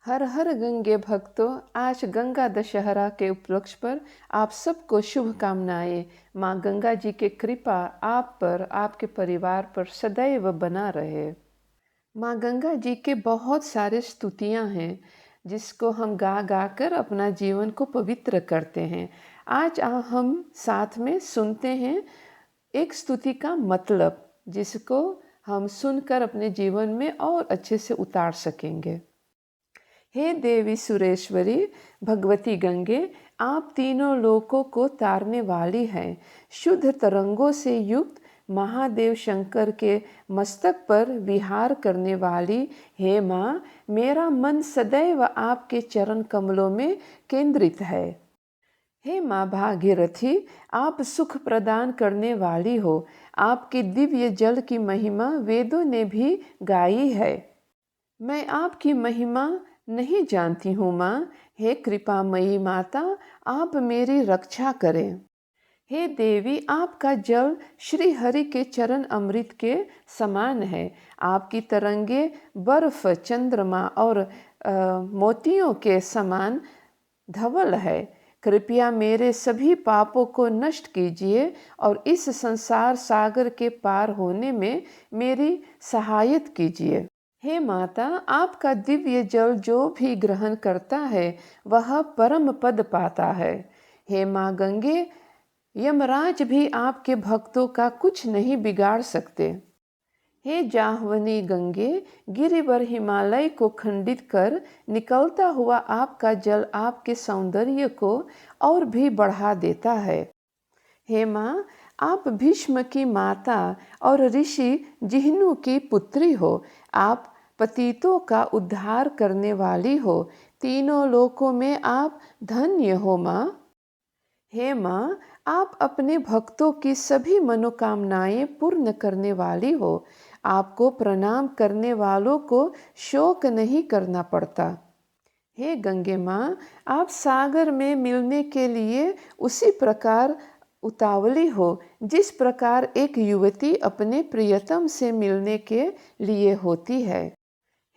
हर हर गंगे भक्तों, आज गंगा दशहरा के उपलक्ष्य पर आप सबको शुभकामनाएं। माँ गंगा जी की कृपा आप पर, आपके परिवार पर सदैव बना रहे। माँ गंगा जी के बहुत सारे स्तुतियाँ हैं जिसको हम गा गा कर अपना जीवन को पवित्र करते हैं। आज हम साथ में सुनते हैं एक स्तुति का मतलब, जिसको हम सुनकर अपने जीवन में और अच्छे से उतार सकेंगे। हे देवी सुरेश्वरी, भगवती गंगे, आप तीनों लोकों को तारने वाली हैं। शुद्ध तरंगों से युक्त महादेव शंकर के मस्तक पर विहार करने वाली हे माँ, मेरा मन सदैव आपके चरण कमलों में केंद्रित है। हे माँ भागीरथी, आप सुख प्रदान करने वाली हो। आपके दिव्य जल की महिमा वेदों ने भी गाई है। मैं आपकी महिमा नहीं जानती हूँ माँ। हे कृपामयी माता, आप मेरी रक्षा करें। हे देवी, आपका जल श्री हरि के चरण अमृत के समान है। आपकी तरंगे बर्फ, चंद्रमा और मोतियों के समान धवल है। कृपया मेरे सभी पापों को नष्ट कीजिए और इस संसार सागर के पार होने में मेरी सहायता कीजिए। हे माता, आपका दिव्य जल जो भी ग्रहण करता है वह परम पद पाता है। हे माँ गंगे, यमराज भी आपके भक्तों का कुछ नहीं बिगाड़ सकते। हे जाह्नवी गंगे, गिरिवर हिमालय को खंडित कर निकलता हुआ आपका जल आपके सौंदर्य को और भी बढ़ा देता है। हे माँ, आप भीष्म की माता और ऋषि जिह्नु की पुत्री हो। आप पतितों का उद्धार करने वाली हो। तीनों लोकों में आप धन्य हो माँ। हे माँ, आप अपने भक्तों की सभी मनोकामनाएं पूर्ण करने वाली हो। आपको प्रणाम करने वालों को शोक नहीं करना पड़ता। हे गंगे माँ, आप सागर में मिलने के लिए उसी प्रकार उतावली हो जिस प्रकार एक युवती अपने प्रियतम से मिलने के लिए होती है।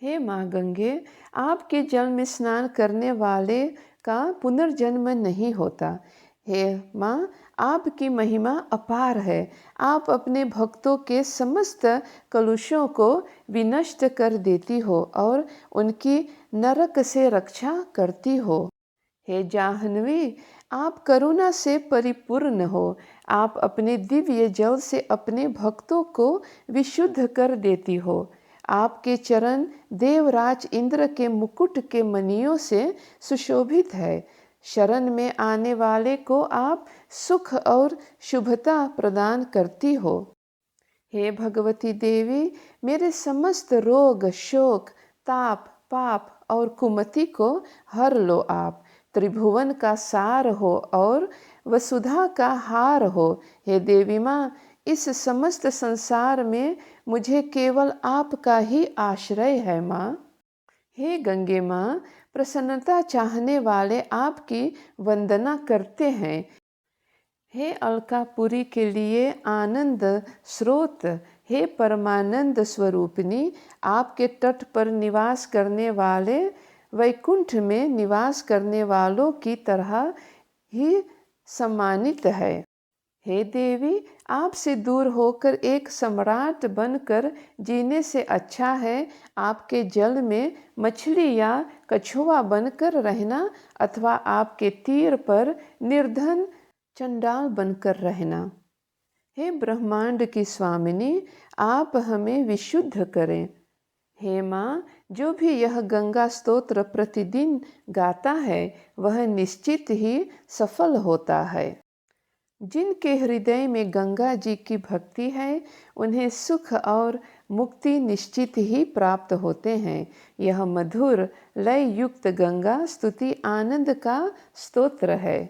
हे माँ गंगे, आपके जल में स्नान करने वाले का पुनर्जन्म नहीं होता। हे माँ, आपकी महिमा अपार है। आप अपने भक्तों के समस्त कलुषों को विनष्ट कर देती हो और उनकी नरक से रक्षा करती हो। हे जाह्नवी, आप करुणा से परिपूर्ण हो। आप अपने दिव्य जल से अपने भक्तों को विशुद्ध कर देती हो। आपके चरण देवराज इंद्र के मुकुट के मणियों से सुशोभित है। शरण में आने वाले को आप सुख और शुभता प्रदान करती हो। हे भगवती देवी, मेरे समस्त रोग, शोक, ताप, पाप और कुमति को हर लो। आप त्रिभुवन का सार हो और वसुधा का हार हो। हे देवी माँ, इस समस्त संसार में मुझे केवल आपका ही आश्रय है माँ। हे गंगे माँ, प्रसन्नता चाहने वाले आपकी वंदना करते हैं। हे अलकापुरी के लिए आनंद स्रोत, हे परमानंद स्वरूपिणी, आपके तट पर निवास करने वाले वैकुंठ में निवास करने वालों की तरह ही सम्मानित है। हे देवी, आपसे दूर होकर एक सम्राट बनकर जीने से अच्छा है आपके जल में मछली या कछुआ बनकर रहना अथवा आपके तीर पर निर्धन चंडाल बनकर रहना। हे ब्रह्मांड की स्वामिनी, आप हमें विशुद्ध करें। हे माँ, जो भी यह गंगा स्तोत्र प्रतिदिन गाता है वह निश्चित ही सफल होता है। जिनके हृदय में गंगा जी की भक्ति है उन्हें सुख और मुक्ति निश्चित ही प्राप्त होते हैं। यह मधुर लय युक्त गंगा स्तुति आनंद का स्तोत्र है।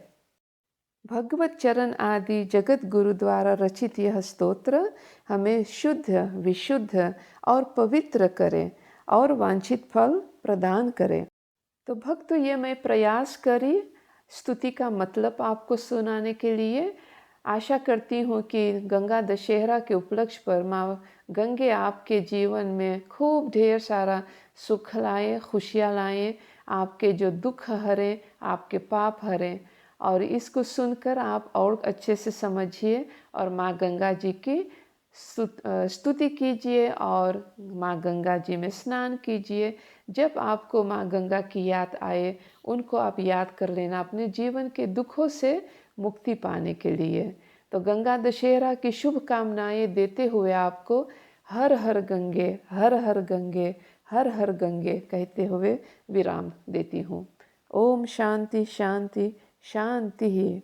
भगवत चरण आदि जगत गुरु द्वारा रचित यह स्तोत्र हमें शुद्ध, विशुद्ध और पवित्र करे और वांछित फल प्रदान करे। तो भक्तों, ये मैं प्रयास करी स्तुति का मतलब आपको सुनाने के लिए। आशा करती हूँ कि गंगा दशहरा के उपलक्ष्य पर माँ गंगे आपके जीवन में खूब ढेर सारा सुख लाएं, खुशियाँ लाएं, आपके जो दुख हरें, आपके पाप हरें। और इसको सुनकर आप और अच्छे से समझिए और माँ गंगा जी की स्तुति कीजिए और माँ गंगा जी में स्नान कीजिए। जब आपको माँ गंगा की याद आए, उनको आप याद कर लेना अपने जीवन के दुखों से मुक्ति पाने के लिए। तो गंगा दशहरा की शुभकामनाएं देते हुए आपको हर हर गंगे, हर हर गंगे, हर हर गंगे कहते हुए विराम देती हूँ। ओम शांति शांति शांति।